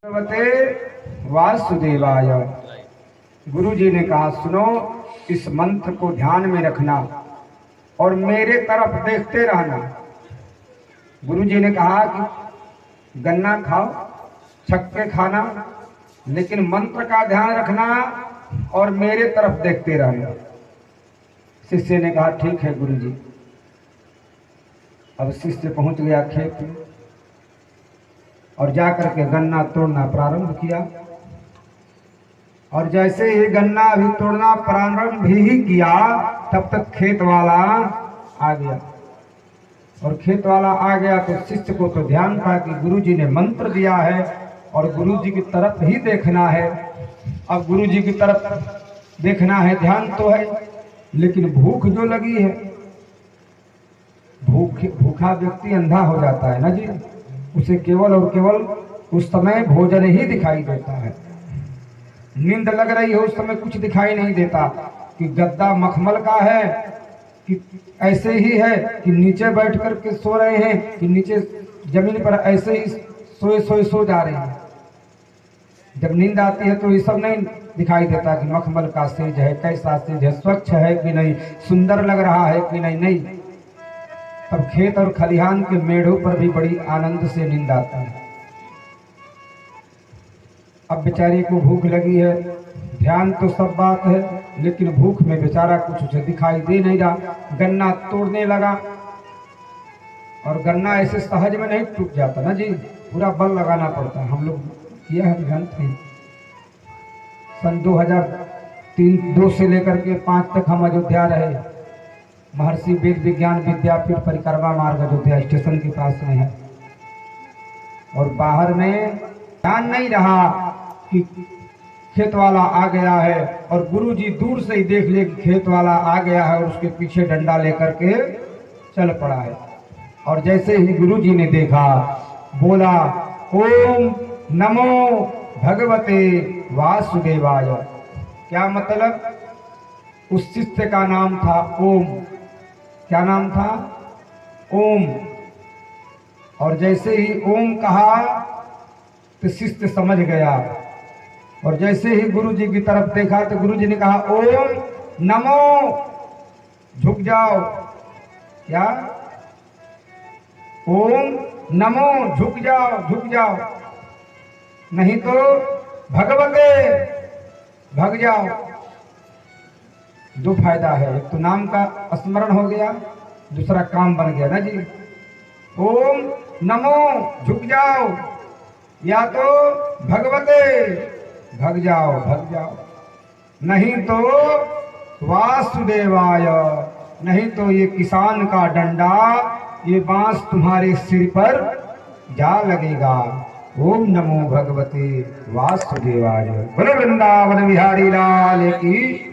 भगवते वासुदेवाय। गुरु जी ने कहा, सुनो, इस मंत्र को ध्यान में रखना और मेरे तरफ देखते रहना। गुरु जी ने कहा कि गन्ना खाओ, छक्के खाना, लेकिन मंत्र का ध्यान रखना और मेरे तरफ देखते रहना। शिष्य ने कहा, ठीक है गुरु जी। अब शिष्य पहुंच गया खेत में और जाकर के गन्ना तोड़ना प्रारंभ किया। और जैसे ही गन्ना भी तोड़ना प्रारंभ ही किया, तब तक खेत वाला आ गया। और खेत वाला आ गया तो शिष्य को तो ध्यान था कि गुरु जी ने मंत्र दिया है और गुरु जी की तरफ ही देखना है। अब गुरु जी की तरफ देखना है, ध्यान तो है, लेकिन भूख जो लगी है, भूखा व्यक्ति अंधा हो जाता है ना जी। उसे केवल और केवल उस समय भोजन ही दिखाई देता है। नींद लग रही है, उस समय कुछ दिखाई नहीं देता कि गद्दा मखमल का है, कि ऐसे ही है कि नीचे बैठ कर के सो रहे हैं, कि नीचे जमीन पर ऐसे ही सो जा रहे हैं। जब नींद आती है तो ये सब नहीं दिखाई देता कि मखमल का सेज है, कैसा सेज है, स्वच्छ है कि नहीं, सुंदर लग रहा है कि नहीं। तब खेत और खलिहान के मेढ़ों पर भी बड़ी आनंद से नींद आता है। अब बेचारे को भूख लगी है, ध्यान तो सब बात है, लेकिन भूख में बेचारा कुछ उसे दिखाई दे नहीं रहा। गन्ना तोड़ने लगा और गन्ना ऐसे सहज में नहीं टूट जाता ना जी, पूरा बल लगाना पड़ता है। हम लोग किया है, ग्रंथ है। सन 2002 से लेकर के 5 तक हम अयोध्या रहे। महर्षि वेद विज्ञान विद्यापीठ परिक्रमा मार्ग अयोध्या स्टेशन के पास में है। और बाहर में ध्यान नहीं रहा कि खेत वाला आ गया है, और गुरुजी दूर से ही देख ले कि खेत वाला आ गया है, और उसके पीछे डंडा लेकर के चल पड़ा है। और जैसे ही गुरुजी ने देखा, बोला, ओम नमो भगवते वासुदेवाय। क्या मतलब? उस शिष्य का नाम था ओम। क्या नाम था? ओम। और जैसे ही ओम कहा तो शिष्य समझ गया। और जैसे ही गुरु जी की तरफ देखा तो गुरु जी ने कहा, ओम नमो, झुक जाओ। क्या? ओम नमो, झुक जाओ, झुक जाओ, नहीं तो भगवते, भग जाओ। दो फायदा है, एक तो नाम का स्मरण हो गया, दूसरा काम बन गया ना जी। ओम नमो, झुक जाओ, या तो भगवते, भग जाओ, भग जाओ, नहीं तो वासुदेवाय, नहीं तो ये किसान का डंडा, ये बांस तुम्हारे सिर पर जा लगेगा। ओम नमो भगवते वासुदेवाय। बोलो वृंदावन बिहारी लाल की।